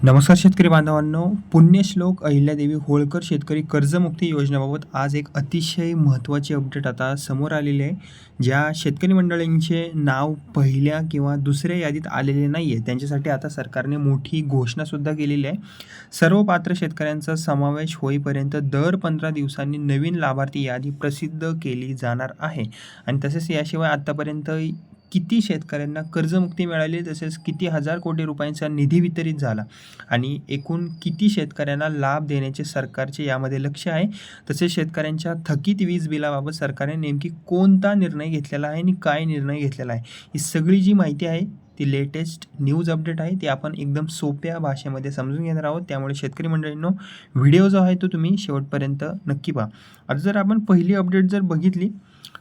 नमस्कार शेतकरी बांधवांनो, पुण्यश्लोक अहिल्यादेवी होळकर शेतकरी कर्जमुक्ती योजनेबाबत आज एक अतिशय महत्त्वाची अपडेट आता समोर आलेली आहे. ज्या शेतकरी मंडळींचे नाव पहिल्या किंवा दुसऱ्या यादीत आलेले नाही आहे, त्यांच्यासाठी आता सरकारने मोठी घोषणासुद्धा केलेली आहे. सर्व पात्र शेतकऱ्यांचा समावेश होईपर्यंत दर 15 दिवसांनी नवीन लाभार्थी यादी प्रसिद्ध केली जाणार आहे. आणि तसेच याशिवाय आत्तापर्यंत किती शेतकऱ्यांना कर्जमुक्ती मिळाली, तसेच किती हजार कोटी रुपयांचा निधी वितरित झाला आणि एकूण किती शेतकऱ्यांना लाभ देण्याचे सरकारचे यामध्ये लक्ष आहे. तसेच शेतकऱ्यांच्या थकीत वीज बिलाबाबत सरकारने नेमकी कोणता निर्णय घेतलेला आहे आणि काय निर्णय घेतलेला आहे, ही सगळी जी माहिती आहे ती लेटेस्ट न्यूज अपडेट आहे. ती आपण एकदम सोप्या भाषेमध्ये समजून घेणार आहोत. त्यामुळे शेतकरी मंडळींनो, व्हिडिओ जो आहे तो तुम्ही शेवटपर्यंत नक्की पहा. आता जर आपण पहिली अपडेट जर बघितली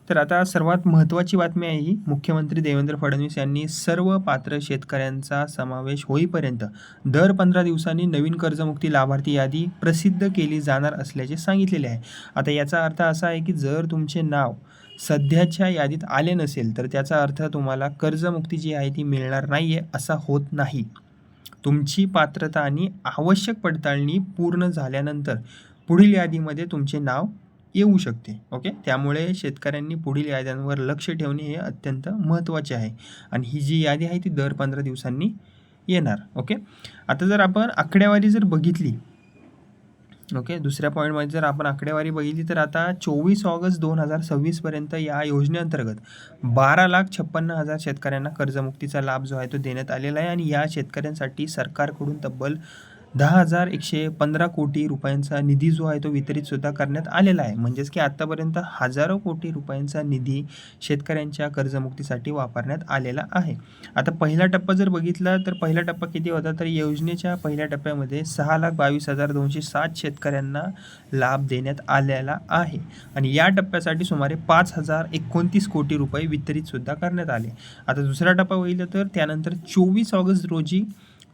तर आता सर्वात महत्त्वाची बातमी आहे ही, मुख्यमंत्री देवेंद्र फडणवीस यांनी सर्व पात्र शेतकऱ्यांचा समावेश होईपर्यंत दर 15 दिवसांनी नवीन कर्जमुक्ती लाभार्थी यादी प्रसिद्ध केली जाणार असल्याचे सांगितलेले आहे. आता याचा अर्थ असा आहे की जर तुमचे नाव सध्याच्या यादीत आले नसेल तर त्याचा अर्थ तुम्हाला कर्जमुक्ती जी आहे ती मिळणार नाही आहे, असा होत नाही. तुमची पात्रता आणि आवश्यक पडताळणी पूर्ण झाल्यानंतर पुढील यादीमध्ये तुमचे नाव येऊ शकते. ओके, त्यामुळे शेतकऱ्यांनी पुढील याद्यांवर लक्ष ठेवणे हे अत्यंत महत्त्वाचे आहे आणि ही जी यादी आहे ती दर 15 दिवसांनी येणार. ओके, आता जर आपण आकडेवारी जर बघितली, ओके, दुसऱ्या पॉईंटमध्ये जर आपण आकडेवारी बघितली तर आता 24 ऑगस्ट 2026 या योजनेअंतर्गत 12,56,000 शेतकऱ्यांना कर्जमुक्तीचा लाभ जो आहे तो देण्यात आलेला आहे आणि या शेतकऱ्यांसाठी सरकारकडून तब्बल 10,115 कोटी रुपयांचा निधी जो आहे तो वितरित सुद्धा करण्यात आलेला आहे. म्हणजेच की आत्तापर्यंत हजारो कोटी रुपयांचा निधी शेतकऱ्यांच्या कर्जमुक्तीसाठी वापरण्यात आलेला आहे. आता पहिला टप्पा जर बघितला तर पहिला टप्पा किती होता, तर योजनेच्या पहिल्या टप्प्यामध्ये 6,22,207 शेतकऱ्यांना लाभ देण्यात आलेला आहे आणि या टप्प्यासाठी सुमारे 5,029 कोटी रुपये वितरित सुद्धा करण्यात आले. आता दुसरा टप्पा बघितला तर त्यानंतर 24 ऑगस्ट रोजी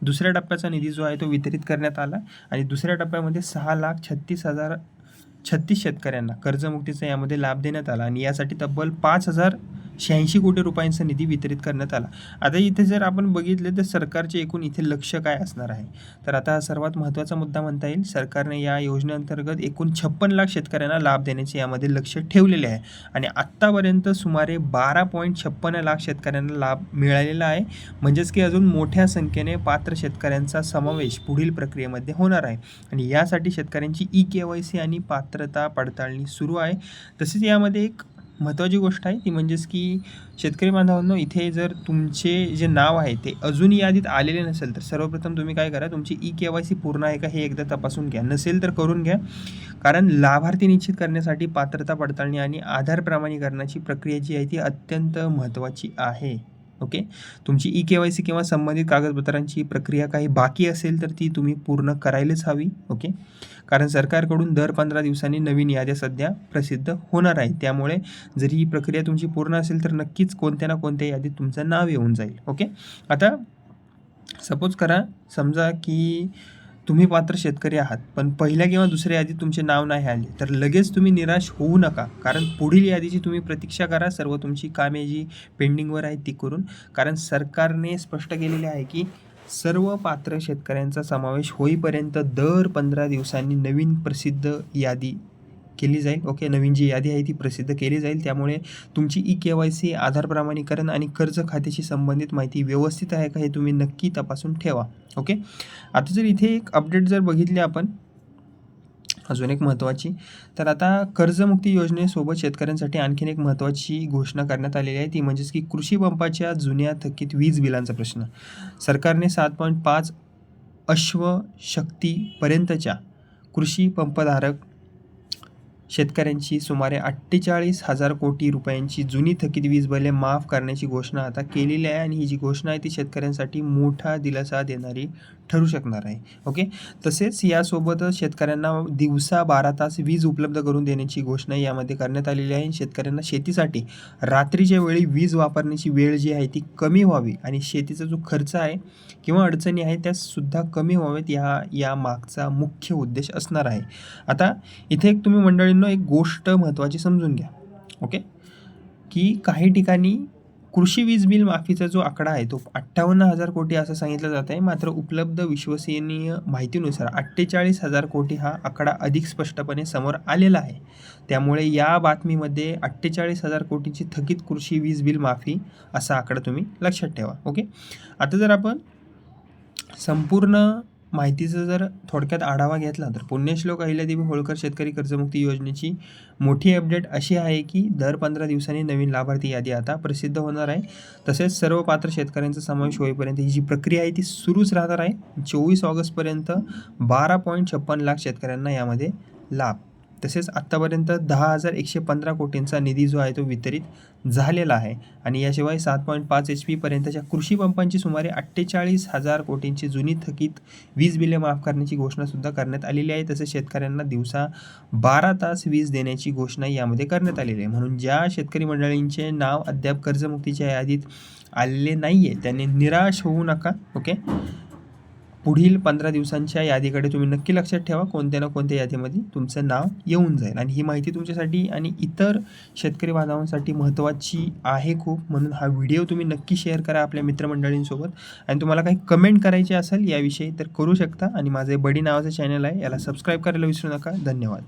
दुसऱ्या टप्प्याचा निधी जो आहे तो वितरित करण्यात आला आणि दुसऱ्या टप्प्यामध्ये 6,36,036 शेतकऱ्यांना कर्जमुक्तीचा यामध्ये लाभ देण्यात आला आणि यासाठी तब्बल 5,086 कोटी रुपयांचा निधी वितरित करण्यात आला. आता इथे जर आपण बघितले तर सरकारचे एकूण इथे लक्ष काय असणार आहे, तर आता सर्वात महत्त्वाचा मुद्दा म्हणता येईल, सरकारने या योजनेअंतर्गत एकूण 56 लाख शेतकऱ्यांना लाभ देण्याचे यामध्ये लक्ष ठेवलेले आहे आणि आत्तापर्यंत सुमारे 12.56 लाख शेतकऱ्यांना लाभ मिळालेला आहे. म्हणजेच की अजून मोठ्या संख्येने पात्र शेतकऱ्यांचा समावेश पुढील प्रक्रियेमध्ये होणार आहे आणि यासाठी शेतकऱ्यांची KYC आणि पात्रता पडताळणी सुरू आहे. तसेच यामध्ये एक महत्त्वाची गोष्ट आहे ती म्हणजेच की शेतकरी बांधवांनो, इथे जर तुमचे जे नाव आहे ते अजून यादीत आलेले नसेल तर सर्वप्रथम तुम्ही काय करा, तुमची KYC पूर्ण आहे का हे एकदा तपासून घ्या. नसेल तर करून घ्या, कारण लाभार्थी निश्चित करण्यासाठी पात्रता पडताळणी आणि आधार प्रमाणीकरणाची प्रक्रिया जी आहे ती अत्यंत महत्त्वाची आहे. ओके, तुमची KYC किंवा संबंधित कागदपत्रांची प्रक्रिया काही बाकी असेल तर ती तुम्ही पूर्ण करायलाच हवी. ओके, कारण सरकारकडून दर 15 दिवसांनी नवीन याद्या सध्या प्रसिद्ध होणार आहे. त्यामुळे जरी ही प्रक्रिया तुमची पूर्ण असेल तर नक्कीच कोणत्या ना कोणत्या यादीत तुमचं नाव येऊन जाईल. ओके, आता सपोज करा, समजा की तुम्ही पात्र शेतकरी आहात पण पहिल्या किंवा दुसऱ्या यादीत तुमचे नाव नाही आले तर लगेच तुम्ही निराश होऊ नका, कारण पुढील यादीची तुम्ही प्रतीक्षा करा. सर्व तुमची कामे जी पेंडिंगवर आहेत ती करून, कारण सरकारने स्पष्ट केलेले आहे की सर्व पात्र शेतकऱ्यांचा समावेश होईपर्यंत दर 15 दिवसांनी नवीन प्रसिद्ध यादी केली जाईल. ओके, नवीन जी यादी आहे ती प्रसिद्ध केली जाईल. त्यामुळे तुमची KYC, आधार प्रमाणीकरण आणि कर्ज खात्याशी संबंधित माहिती व्यवस्थित आहे का हे तुम्ही नक्की तपासून ठेवा. ओके, आता जर इथे एक अपडेट जर बघितली आपण अजून एक महत्त्वाची, तर आता कर्जमुक्ती योजनेसोबत शेतकऱ्यांसाठी आणखीन एक महत्त्वाची घोषणा करण्यात आलेली आहे ती म्हणजेच की कृषी पंपाच्या जुन्या थकीत वीज बिलांचा प्रश्न. सरकारने 7.5 अश्वशक्तीपर्यंतच्या कृषी पंपधारक शेतकऱ्यांची सुमारे 48,000 कोटी रुपयांची जुनी थकीत वीज बिले माफ करण्याची घोषणा आता केलेली आहे आणि ही जी घोषणा आहे ती शेतकऱ्यांसाठी मोठा दिलासा देणारी ठरू शकणार आहे. ओके, तसेच यासोबतच शेतकऱ्यांना दिवसा 12 तास वीज उपलब्ध करून देण्याची घोषणा यामध्ये करण्यात आलेली आहे. शेतकऱ्यांना शेतीसाठी रात्रीच्या वेळी वीज वापरण्याची वेळ जी आहे ती कमी व्हावी आणि शेतीचा जो खर्च आहे किंवा अडचणी आहेत त्या सुद्धा कमी व्हावेत, या मागचा मुख्य उद्देश असणार आहे. आता इथे एक तुम्ही मंडळींनो एक गोष्ट महत्त्वाची समजून घ्या. ओके, की काही ठिकाणी कृषी वीज बिल माफीचा जो आकडा आहे तो 58,000 कोटी असं सांगितलं जात आहे. मात्र उपलब्ध विश्वसनीय माहितीनुसार 48,000 कोटी हा आकडा अधिक स्पष्टपणे समोर आलेला आहे. त्यामुळे या बातमीमध्ये 48,000 कोटीची थकीत कृषी वीज बिल माफी असा आकडा तुम्ही लक्षात ठेवा. ओके. आता जर आपण संपूर्ण माहितीचा जर थोडक्यात आढावा घेतला तर पुण्यश्लोक अहिल्यादेवी होळकर शेतकरी कर्जमुक्ती योजनेची मोठी अपडेट अशी आहे की दर 15 दिवसांनी नवीन लाभार्थी यादी आता प्रसिद्ध होणार आहे. तसेच सर्व पात्र शेतकऱ्यांचा समावेश होईपर्यंत ही जी प्रक्रिया आहे ती सुरूच राहणार आहे. 24 ऑगस्टपर्यंत 12.56 लाख शेतकऱ्यांना यामध्ये लाभ. तसेच आत्तापर्यंत 10,115 कोटींचा निधी जो आहे तो वितरित झालेला आहे आणि याशिवाय 7.5 HP पर्यंतच्या कृषी पंपांची सुमारे 48,000 कोटींची जुनी थकीत वीज बिले माफ करण्याची घोषणासुद्धा करण्यात आलेली आहे. तसेच शेतकऱ्यांना दिवसा 12 तास वीज देण्याची घोषणा यामध्ये करण्यात आलेली आहे. म्हणून ज्या शेतकरी मंडळींचे नाव अद्याप कर्जमुक्तीच्या यादीत आलेले नाही आहे त्यांनी निराश होऊ नका. ओके. पुढील 15 दिवसांच्या यादीकडे तुम्ही नक्की लक्षात ठेवा. कोणत्या ना कोणत्या यादीमध्ये तुमचं नाव येऊन जाईल आणि ही माहिती तुमच्यासाठी आणि इतर शेतकरी बांधवांसाठी महत्त्वाची आहे खूप. म्हणून हा व्हिडिओ तुम्ही नक्की शेअर करा आपल्या मित्रमंडळींसोबत आणि तुम्हाला काही कमेंट करायची असेल याविषयी तर करू शकता आणि माझे बडी नावाचं चॅनल आहे याला सबस्क्राईब करायला विसरू नका. धन्यवाद.